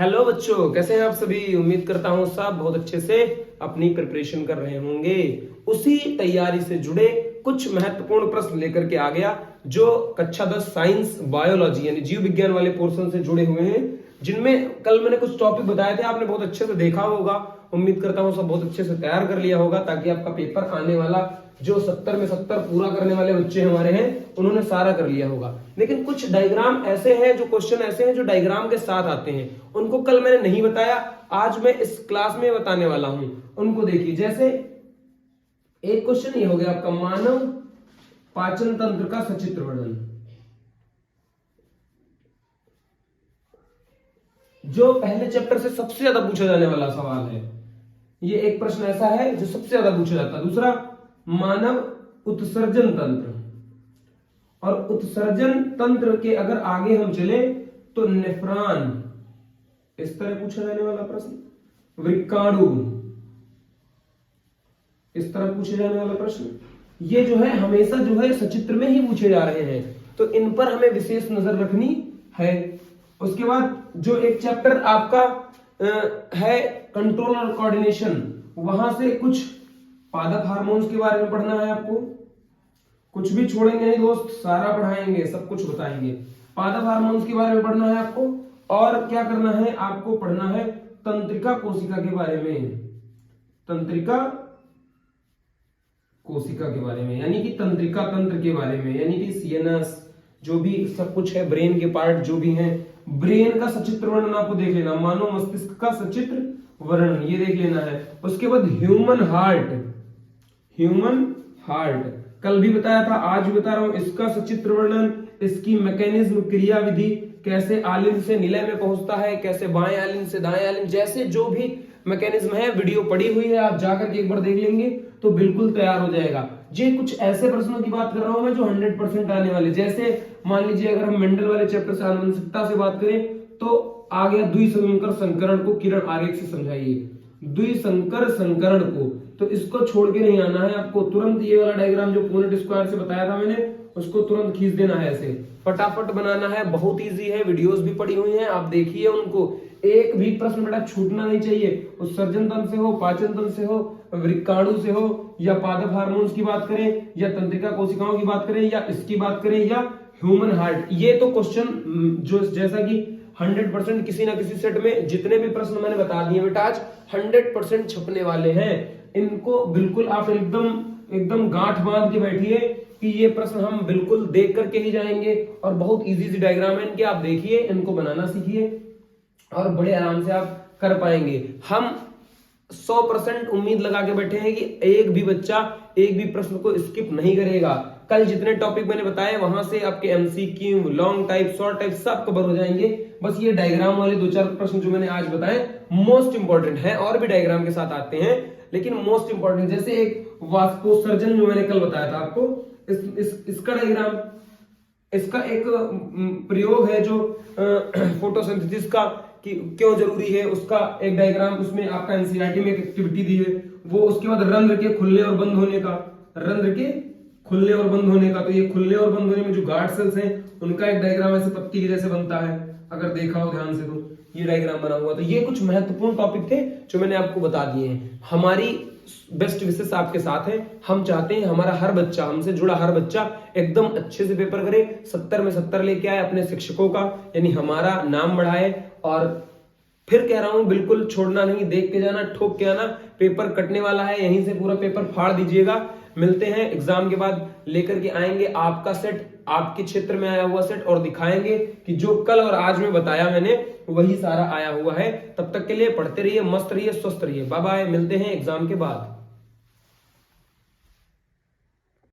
Hello बच्चों, कैसे हैं आप सभी। उम्मीद करता हूं सब बहुत अच्छे से अपनी प्रिपरेशन कर रहे होंगे। उसी तैयारी से जुड़े कुछ महत्वपूर्ण प्रश्न लेकर के आ गया जो कक्षा 10 साइंस बायोलॉजी यानी जीव विज्ञान वाले पोर्शन से जुड़े हुए हैं, जिनमें कल मैंने कुछ टॉपिक बताए थे, आपने बहुत अच्छे से देखा होगा। उम्मीद करता हूं सब बहुत अच्छे से तैयार कर लिया होगा, ताकि आपका पेपर आने वाला जो 70 में 70 पूरा करने वाले बच्चे हमारे हैं उन्होंने सारा कर लिया होगा। लेकिन कुछ डायग्राम ऐसे हैं, जो क्वेश्चन ऐसे हैं जो डायग्राम के साथ आते हैं, उनको कल मैंने नहीं बताया, आज मैं इस क्लास में बताने वाला हूं। उनको देखिए, जैसे एक क्वेश्चन ये हो गया आपका, मानव पाचन तंत्र का सचित्र वर्णन। जो पहले चैप्टर से सबसे ज्यादा पूछा जाने वाला सवाल है, ये एक प्रश्न ऐसा है जो सबसे ज्यादा पूछा जाता है। दूसरा, मानव उत्सर्जन तंत्र, और उत्सर्जन तंत्र के अगर आगे हम चले तो नेफ्रॉन, इस तरह पूछा जाने वाला प्रश्न। वृक्काणु, इस तरह पूछे जाने वाला प्रश्न। ये जो है हमेशा जो है सचित्र में ही पूछे जा रहे हैं, तो इन पर हमें विशेष नजर रखनी है। उसके बाद जो एक चैप्टर आपका है कंट्रोल और कोऑर्डिनेशन, वहां से कुछ पादप हार्मोन्स के बारे में पढ़ना है आपको। कुछ भी छोड़ेंगे नहीं दोस्त, सारा पढ़ाएंगे, सब कुछ बताएंगे। पादप हार्मोन्स के बारे में पढ़ना है आपको, और क्या करना है आपको, पढ़ना है तंत्रिका कोशिका के बारे में। तंत्रिका कोशिका के बारे में, यानी कि तंत्रिका तंत्र के बारे में, यानी कि सीएनएस, जो भी सब कुछ है, ब्रेन के पार्ट जो भी हैं, ब्रेन का सचित्र वर्णन आपको देख लेना। मानव मस्तिष्क का सचित्र वर्णन ये देख लेना है। उसके बाद ह्यूमन हार्ट, ह्यूमन हार्ट कल भी बताया था, आज भी बता रहा हूं, इसका सचित्र वर्णन, इसकी मैकेनिज्म, क्रिया विधि, कैसे आलिंद से निलय में पहुंचता है, कैसे बाएं आलिंद से दाएं आलिंद, जैसे जो भी मैकेनिज्म है, वीडियो पड़ी हुई है, आप जाकर के एक बार देख लेंगे तो बिल्कुल तैयार हो जाएगा। ये कुछ ऐसे प्रश्नों की बात कर रहा हूं मैं जो 100% आने वाले, जैसे मान लीजिए अगर हम मेंडल वाले चैप्टर से आनुवंशिकता से बात करें तो आ गया द्विसंकर संकरण को किरण आरेख से समझाइए। द्विसंकर संकरण को, तो इसको छोड़ के नहीं आना है आपको, तुरंत ये वाला डायग्राम जो पुनेट स्क्वायर से बताया था मैंने, उसको तुरंत खींच देना है, ऐसे फटाफट बनाना है। बहुत इजी है, वीडियोस भी पड़ी हुई हैं, आप देखिए उनको। एक भी प्रश्न बेटा छूटना नहीं चाहिए। उत्सर्जन तंत्र से हो, पाचन तंत्र से हो, वृक्काणु से हो, या पादप हार्मोन्स की बात करें, या तंत्रिका कोशिकाओं की बात करें, या इसकी बात करें, या ह्यूमन हार्ट, ये तो क्वेश्चन जो जैसा कि 100% किसी ना किसी सेट में जितने भी प्रश्न मैंने बता दिए बेटा आज 100% छपने वाले हैं। इनको बिल्कुल आप एकदम गांठ बांध के बैठिए कि ये प्रश्न हम बिल्कुल देख करके ही जाएंगे, और बहुत इजी सी डायग्राम है इनके, आप देखिए, इनको बनाना सीखिए और बड़े आराम से आप कर पाएंगे। हम 100% उम्मीद लगा के बैठे हैं कि एक भी बच्चा एक भी प्रश्न को स्किप नहीं करेगा। कल जितने टॉपिक मैंने बताए वहां से आपके MCQ, long type, short type सब कवर हो जाएंगे। बस ये डायग्राम वाले 2-4 प्रश्न जो मैंने आज बताए मोस्ट इंपॉर्टेंट है, और भी डायग्राम के साथ आते हैं, लेकिन मोस्ट इंपॉर्टेंट, जैसे एक वाष्पोत्सर्जन जो मैंने कल बताया था आपको, इसका डायग्राम, इसका एक प्रयोग है जो फोटोसिंथेसिस का कि क्यों जरूरी है, उसका एक डायग्राम उसमें आपका एनसीईआरटी में एक एक्टिविटी दी है वो। उसके बाद रंध्र के खुलने और बंद होने का, रंध्र के खुलने और बंद होने का, तो ये खुलने और बंद होने में जो गार्ड सेल्स हैं उनका एक डायग्राम ऐसे पत्ती के जैसे बनता है, अगर देखा हो ध्यान से तो ये डायग्राम बना हुआ। तो ये कुछ महत्वपूर्ण टॉपिक थे जो मैंने आपको बता दिए हैं। हमारी बेस्ट विशेष आपके साथ है, हम चाहते हैं हमारा हर बच्चा, हमसे जुड़ा हर बच्चा एकदम अच्छे से पेपर करे, 70 में 70 लेके आए, अपने शिक्षकों का यानी हमारा नाम बढ़ाए। और फिर कह रहा हूं बिल्कुल छोड़ना नहीं, देख के जाना, ठोक के आना, पेपर कटने वाला है, यहीं से पूरा पेपर फाड़ दीजिएगा। मिलते हैं एग्जाम के बाद, लेकर के आएंगे आपका सेट, आपके क्षेत्र में आया हुआ सेट, और दिखाएंगे कि जो कल और आज में बताया मैंने वही सारा आया हुआ है। तब तक के लिए पढ़ते रहिए, मस्त रहिए, स्वस्थ रहिए। बाय बाय, मिलते हैं एग्जाम के बाद।